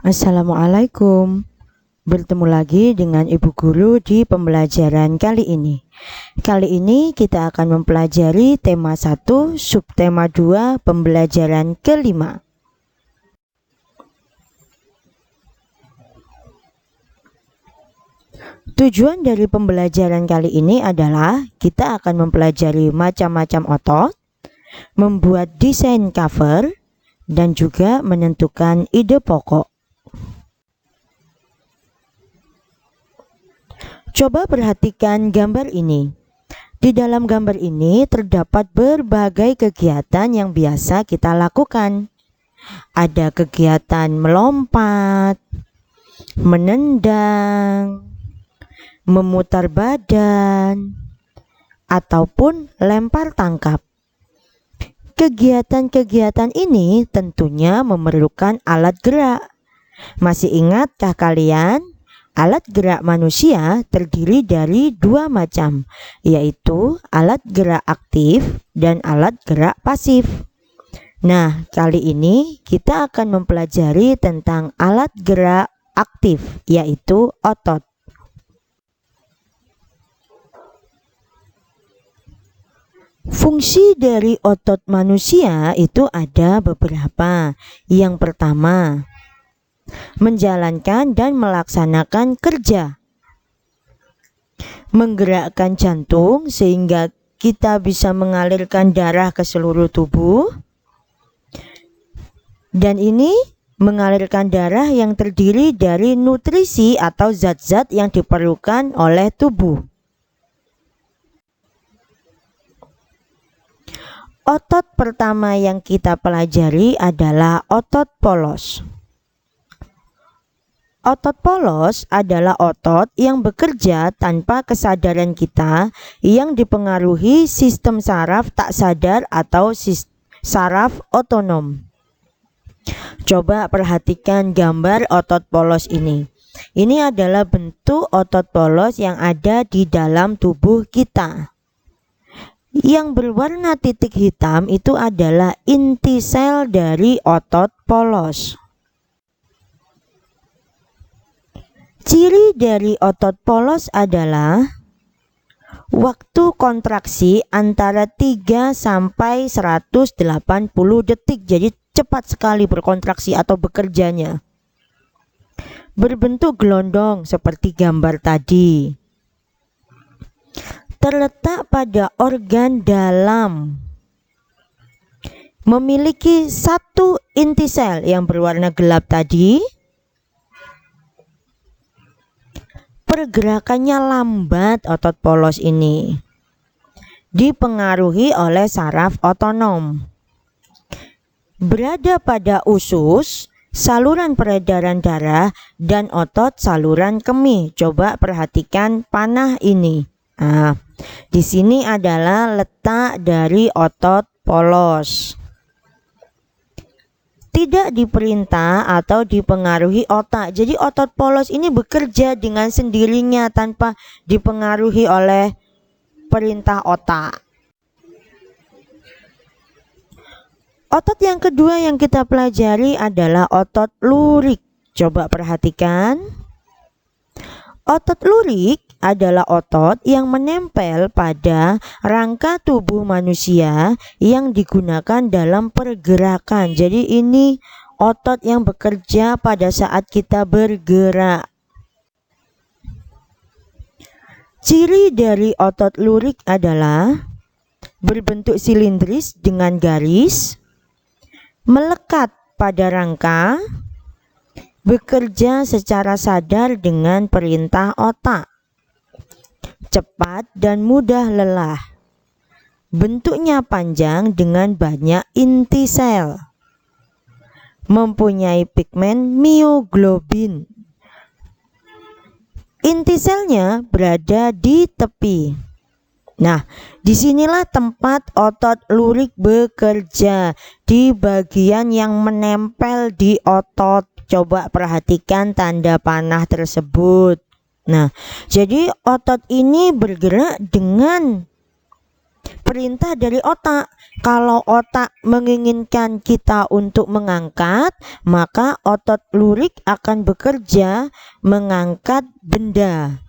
Assalamualaikum. Bertemu lagi dengan Ibu Guru di pembelajaran kali ini. Kali ini kita akan mempelajari tema 1, subtema 2, pembelajaran kelima. Tujuan dari pembelajaran kali ini adalah kita akan mempelajari macam-macam otot, membuat desain cover, dan juga menentukan ide pokok. Coba perhatikan gambar ini. Di dalam gambar ini terdapat berbagai kegiatan yang biasa kita lakukan. Ada kegiatan melompat, menendang, memutar badan, ataupun lempar tangkap. Kegiatan-kegiatan ini tentunya memerlukan alat gerak. Masih ingatkah kalian? Alat gerak manusia terdiri dari dua macam, yaitu alat gerak aktif dan alat gerak pasif. Nah, kali ini kita akan mempelajari tentang alat gerak aktif, yaitu otot. Fungsi dari otot manusia itu ada beberapa. Yang pertama, menjalankan dan melaksanakan kerja, menggerakkan jantung sehingga kita bisa mengalirkan darah ke seluruh tubuh, dan ini mengalirkan darah yang terdiri dari nutrisi atau zat-zat yang diperlukan oleh tubuh. Otot pertama yang kita pelajari adalah otot polos. Otot polos adalah otot yang bekerja tanpa kesadaran kita, yang dipengaruhi sistem saraf tak sadar atau saraf otonom. Coba perhatikan gambar otot polos ini. Ini adalah bentuk otot polos yang ada di dalam tubuh kita. Yang berwarna titik hitam itu adalah inti sel dari otot polos. Ciri dari otot polos adalah waktu kontraksi antara 3 sampai 180 detik. Jadi cepat sekali berkontraksi atau bekerjanya. Berbentuk gelondong seperti gambar tadi. Terletak pada organ dalam. Memiliki satu inti sel yang berwarna gelap tadi. Pergerakannya lambat. Otot polos ini dipengaruhi oleh saraf otonom. Berada pada usus, saluran peredaran darah, dan otot saluran kemih. Coba perhatikan panah ini. Nah, di sini adalah letak dari otot polos. Tidak diperintah atau dipengaruhi otak. Jadi otot polos ini bekerja dengan sendirinya tanpa dipengaruhi oleh perintah otak. Otot yang kedua yang kita pelajari adalah otot lurik. Coba perhatikan. Otot lurik adalah otot yang menempel pada rangka tubuh manusia yang digunakan dalam pergerakan. Jadi ini otot yang bekerja pada saat kita bergerak. Ciri dari otot lurik adalah berbentuk silindris dengan garis, melekat pada rangka, bekerja secara sadar dengan perintah otak, cepat dan mudah lelah. Bentuknya panjang dengan banyak inti sel. Mempunyai pigmen mioglobin. Inti selnya berada di tepi. Nah, disinilah tempat otot lurik bekerja, di bagian yang menempel di otot. Coba perhatikan tanda panah tersebut. Nah, jadi otot ini bergerak dengan perintah dari otak. Kalau otak menginginkan kita untuk mengangkat, maka otot lurik akan bekerja mengangkat benda.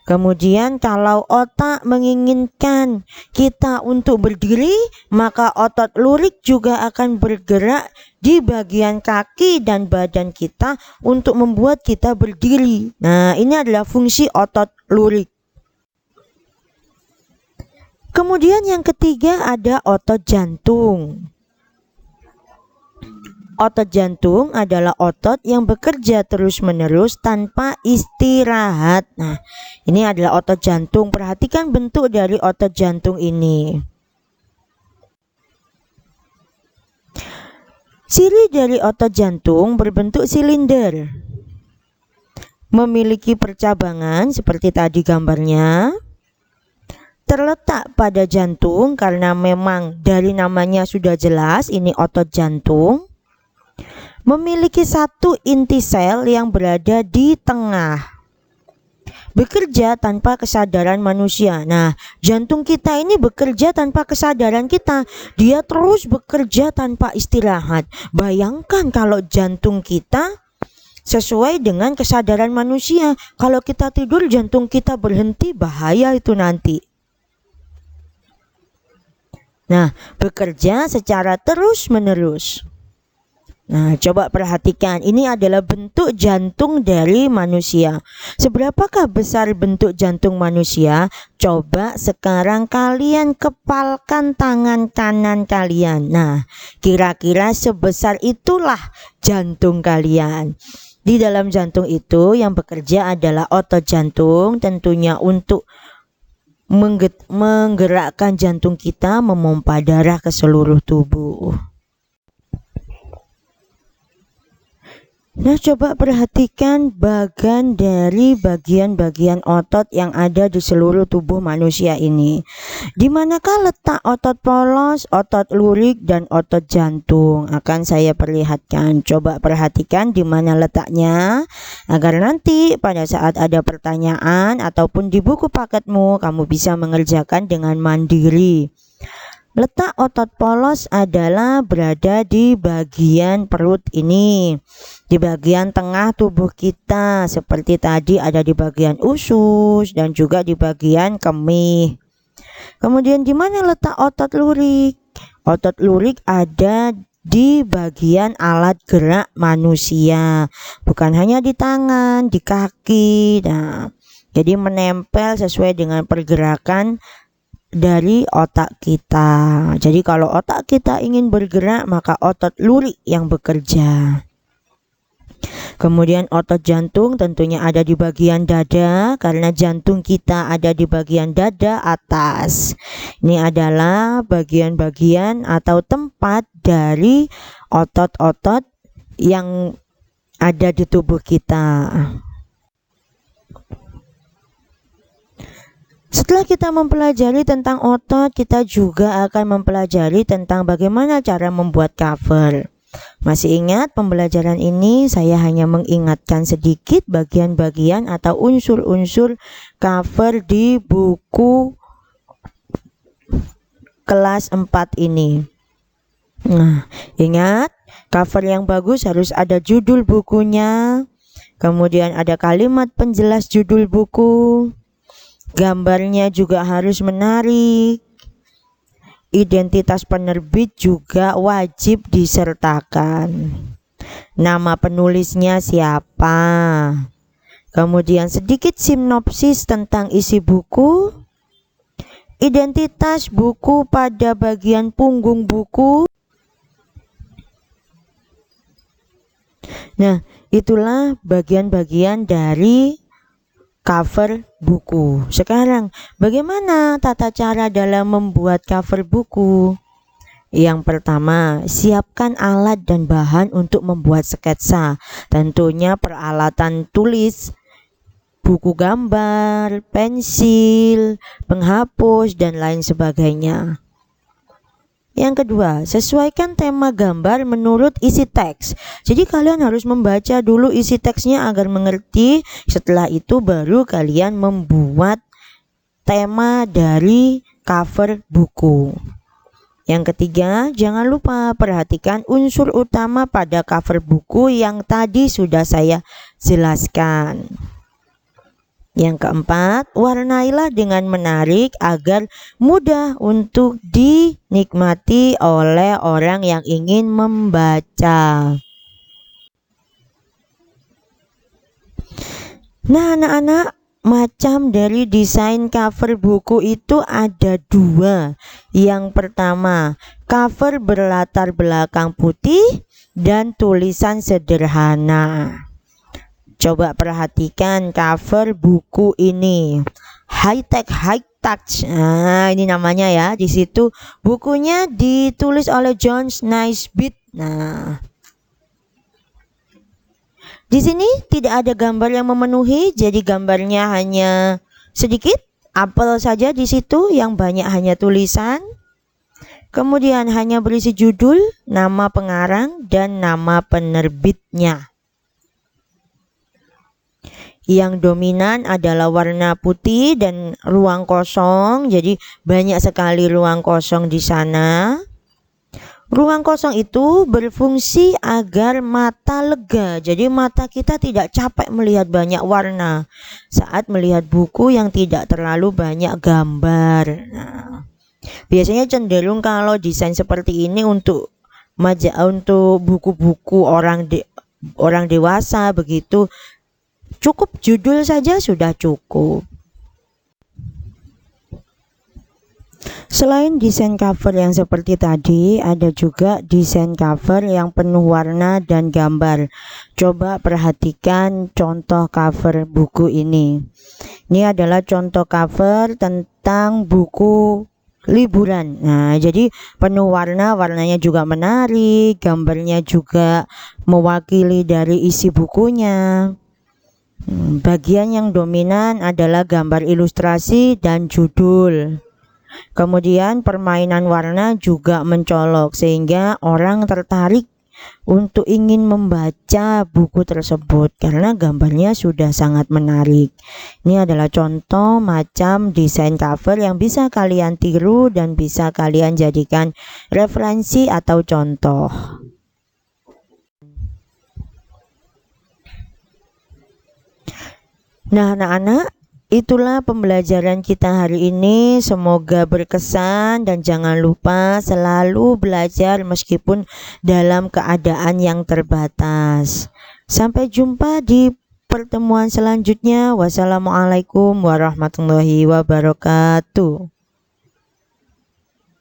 Kemudian kalau otak menginginkan kita untuk berdiri, maka otot lurik juga akan bergerak di bagian kaki dan badan kita untuk membuat kita berdiri. Nah, ini adalah fungsi otot lurik. Kemudian yang ketiga ada otot jantung. Otot jantung adalah otot yang bekerja terus-menerus tanpa istirahat. Nah, ini adalah otot jantung. Perhatikan bentuk dari otot jantung ini. Ciri dari otot jantung berbentuk silinder. Memiliki percabangan seperti tadi gambarnya. Terletak pada jantung karena memang dari namanya sudah jelas ini otot jantung. Memiliki satu inti sel yang berada di tengah. Bekerja tanpa kesadaran manusia. Nah, jantung kita ini bekerja tanpa kesadaran kita. Dia terus bekerja tanpa istirahat. Bayangkan kalau jantung kita sesuai dengan kesadaran manusia. Kalau kita tidur jantung kita berhenti, bahaya itu nanti. Nah, bekerja secara terus-menerus. Nah, coba perhatikan, ini adalah bentuk jantung dari manusia. Seberapakah besar bentuk jantung manusia? Coba sekarang kalian kepalkan tangan kanan kalian. Nah, kira-kira sebesar itulah jantung kalian. Di dalam jantung itu yang bekerja adalah otot jantung, tentunya untuk menggerakkan jantung kita memompa darah ke seluruh tubuh. Nah, coba perhatikan bagian-bagian otot yang ada di seluruh tubuh manusia ini. Di manakah letak otot polos, otot lurik, dan otot jantung? Akan saya perlihatkan. Coba perhatikan di mana letaknya, agar nanti pada saat ada pertanyaan ataupun di buku paketmu, kamu bisa mengerjakan dengan mandiri. Letak otot polos adalah berada di bagian perut ini, di bagian tengah tubuh kita, seperti tadi ada di bagian usus dan juga di bagian kemih. Kemudian di mana letak otot lurik? Otot lurik ada di bagian alat gerak manusia, bukan hanya di tangan, di kaki. Nah, jadi menempel sesuai dengan pergerakan dari otak kita. Jadi kalau otak kita ingin bergerak, maka otot lurik yang bekerja. Kemudian otot jantung tentunya ada di bagian dada, karena jantung kita ada di bagian dada atas. Ini adalah bagian-bagian atau tempat dari otot-otot yang ada di tubuh kita. Setelah kita mempelajari tentang otot, kita juga akan mempelajari tentang bagaimana cara membuat cover. Masih ingat pembelajaran ini? Saya hanya mengingatkan sedikit bagian-bagian atau unsur-unsur cover di buku kelas 4 ini. Nah, ingat, cover yang bagus harus ada judul bukunya, kemudian ada kalimat penjelas judul buku. Gambarnya juga harus menarik. Identitas penerbit juga wajib disertakan. Nama penulisnya siapa? Kemudian sedikit sinopsis tentang isi buku. Identitas buku pada bagian punggung buku. Nah, itulah bagian-bagian dari cover buku. Sekarang, bagaimana tata cara dalam membuat cover buku? Yang pertama, siapkan alat dan bahan untuk membuat sketsa. Tentunya peralatan tulis, buku gambar, pensil, penghapus, dan lain sebagainya. Yang kedua, sesuaikan tema gambar menurut isi teks. Jadi kalian harus membaca dulu isi teksnya agar mengerti. Setelah itu baru kalian membuat tema dari cover buku. Yang ketiga, jangan lupa perhatikan unsur utama pada cover buku yang tadi sudah saya jelaskan. Yang keempat, warnailah dengan menarik agar mudah untuk dinikmati oleh orang yang ingin membaca. Nah, anak-anak, macam dari desain cover buku itu ada dua. Yang pertama, cover berlatar belakang putih dan tulisan sederhana. Coba perhatikan cover buku ini. High touch. Nah, ini namanya ya. Di situ bukunya ditulis oleh John Naisbitt. Nah, di sini tidak ada gambar yang memenuhi, jadi gambarnya hanya sedikit. Apel saja di situ, yang banyak hanya tulisan. Kemudian hanya berisi judul, nama pengarang, dan nama penerbitnya. Yang dominan adalah warna putih dan ruang kosong, jadi banyak sekali ruang kosong di sana. Ruang kosong itu berfungsi agar mata lega, jadi mata kita tidak capek melihat banyak warna saat melihat buku yang tidak terlalu banyak gambar. Nah, biasanya cenderung kalau desain seperti ini untuk buku-buku orang dewasa begitu, cukup judul saja sudah cukup. Selain desain cover yang seperti tadi, ada juga desain cover yang penuh warna dan gambar. Coba perhatikan contoh cover buku ini. Ini adalah contoh cover tentang buku liburan. Nah, jadi penuh warnanya juga menarik, gambarnya juga mewakili dari isi bukunya. Bagian yang dominan adalah gambar ilustrasi dan judul. Kemudian permainan warna juga mencolok sehingga orang tertarik untuk ingin membaca buku tersebut karena gambarnya sudah sangat menarik. Ini adalah contoh macam desain cover yang bisa kalian tiru dan bisa kalian jadikan referensi atau contoh. Nah, anak-anak, itulah pembelajaran kita hari ini. Semoga berkesan dan jangan lupa selalu belajar meskipun dalam keadaan yang terbatas. Sampai jumpa di pertemuan selanjutnya. Wassalamualaikum warahmatullahi wabarakatuh.